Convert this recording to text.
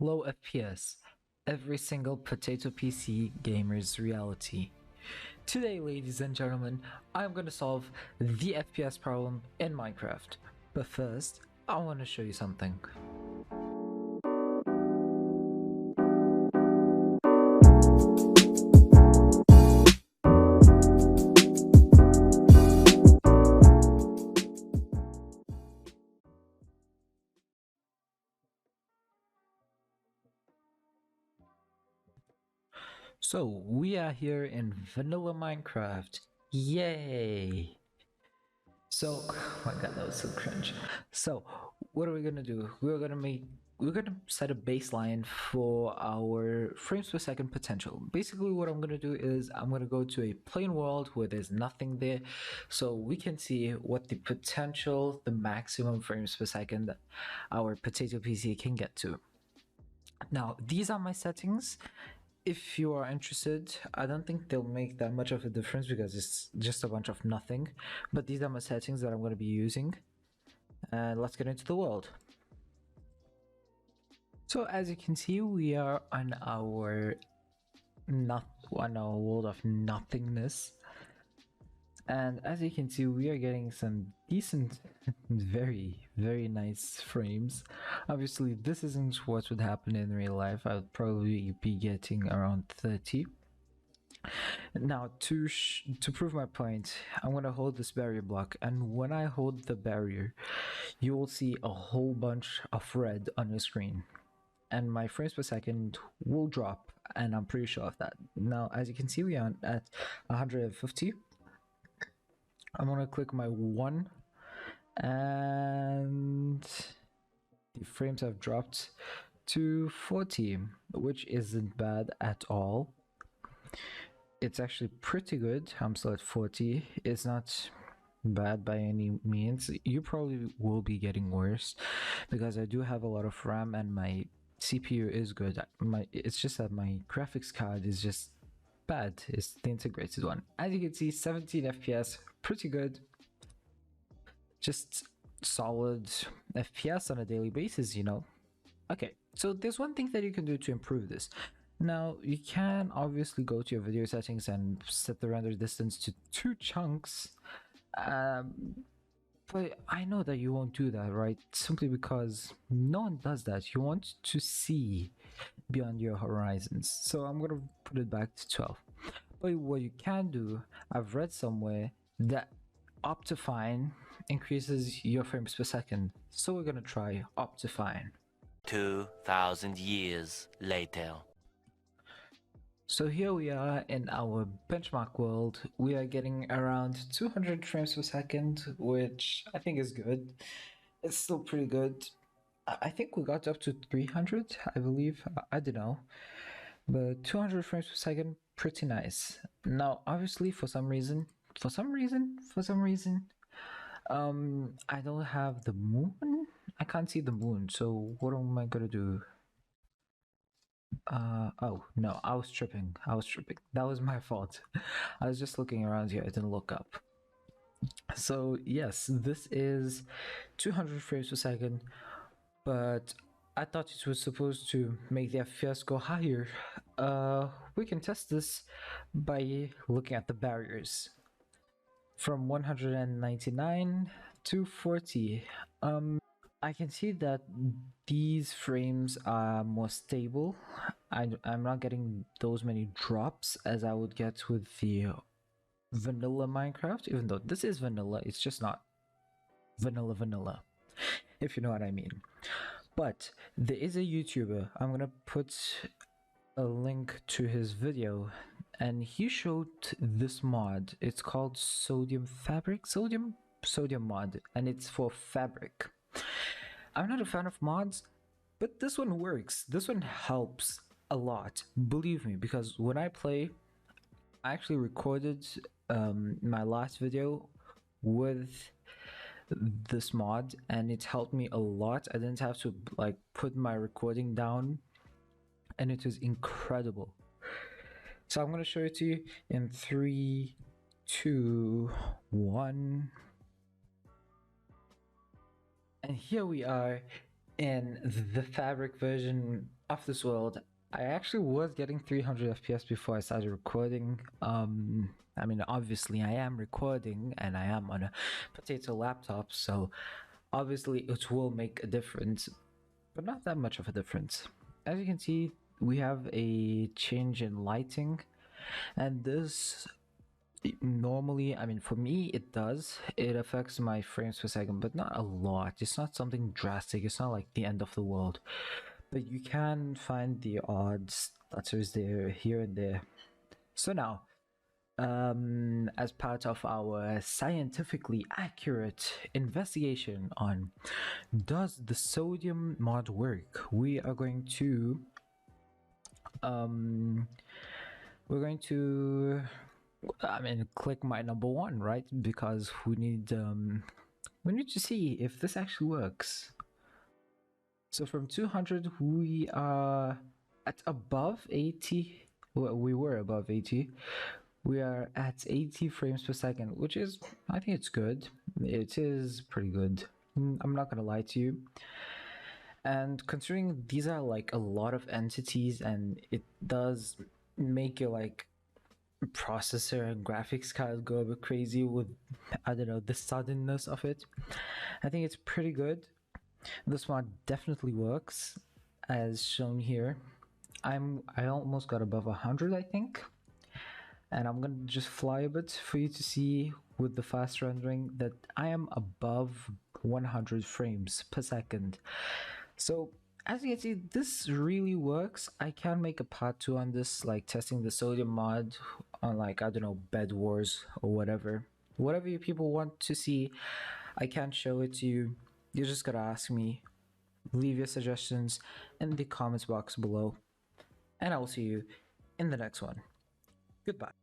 low FPS, every single potato PC gamer's reality. Today, ladies and gentlemen, I'm going to solve the FPS problem in Minecraft. But first, I want to show you something. So, we are here in vanilla Minecraft. Yay! So, oh my god, that was so cringe. So, what are we gonna do? We're gonna set a baseline for our frames per second potential. Basically, what I'm gonna do is I'm gonna go to a plain world where there's nothing there, so we can see what the potential, the maximum frames per second our potato PC can get to. Now, these are my settings. If you are interested, I don't think they'll make that much of a difference because it's just a bunch of nothing. But these are my settings that I'm going to be using. And let's get into the world. So as you can see, we are on our world of nothingness. And as you can see, we are getting some decent, very nice frames. Obviously, this isn't what would happen in real life. I would probably be getting around 30. Now, to prove my point, I'm going to hold this barrier block, and when I hold the barrier, you will see a whole bunch of red on your screen. And my frames per second will drop, and I'm pretty sure of that. Now, as you can see, we are at 150. I'm gonna click my 1 and the frames have dropped to 40, which isn't bad at all. It's actually pretty good. I'm still at 40. It's not bad by any means. You probably will be getting worse because I do have a lot of RAM and my CPU is good. It's just that my graphics card is just bad. It's the integrated one. As you can see, 17 FPS, pretty good. Just solid FPS on a daily basis, you know. Okay, so there's one thing that you can do to improve this. Now, you can obviously go to your video settings and set the render distance to 2 chunks. But I know that you won't do that, right? Simply because no one does that. You want to see beyond your horizons. So I'm gonna put it back to 12. But what you can do, I've read somewhere that Optifine increases your frames per second. So we're gonna try Optifine. 2,000 years later. So here we are in our benchmark world. We are getting around 200 frames per second, which I think is good. It's still pretty good. I think we got up to 300, I believe. I don't know. But 200 frames per second, pretty nice. Now, obviously, for some reason, I don't have the moon. I can't see the moon. So what am I gonna do? Oh no, I was tripping. That was my fault. I was just looking around here. I didn't look up. So yes, this is 200 frames per second, but I thought it was supposed to make the FPS go higher. We can test this by looking at the barriers. From 199 to 40. I can see that these frames are more stable. I'm not getting those many drops as I would get with the vanilla Minecraft, even though this is vanilla, it's just not vanilla, if you know what I mean. But there is a YouTuber, I'm gonna put a link to his video, and he showed this mod. It's called sodium mod, and it's for fabric. I'm not a fan of mods, but this one works. This one helps a lot, believe me, because when I play, I actually recorded my last video with this mod, and it helped me a lot. I didn't have to like put my recording down, and it was incredible. So I'm gonna show it to you in 3, 2, 1. And here we are in the fabric version off this world. I actually was getting 300 FPS before I started recording. I mean, obviously, I am recording and I am on a potato laptop, so obviously it will make a difference, but not that much of a difference. As you can see, we have a change in lighting, and this normally, I mean, for me, it does. It affects my frames per second, but not a lot. It's not something drastic. It's not like the end of the world. But you can find the odd stutters there, here and there. So now, as part of our scientifically accurate investigation on does the sodium mod work, we are going to we're going to click my number one, right? Because we need to see if this actually works. So from 200, we are at above 80. Well, we were above 80. We are at 80 frames per second, which is, I think it's good. It is pretty good. I'm not gonna lie to you. And considering these are like a lot of entities, and it does make your like processor and graphics card go a bit crazy with, I don't know, the suddenness of it. I think it's pretty good. This mod definitely works, as shown here. I almost got above 100, I think, and I'm gonna just fly a bit for you to see with the fast rendering that I am above 100 frames per second. So as you can see, this really works. I can make a part 2 on this, like testing the sodium mod on, like, I don't know, Bed Wars or whatever you people want to see. I can show it to you. You just gotta ask me. Leave your suggestions in the comments box below, and I will see you in the next one. Goodbye.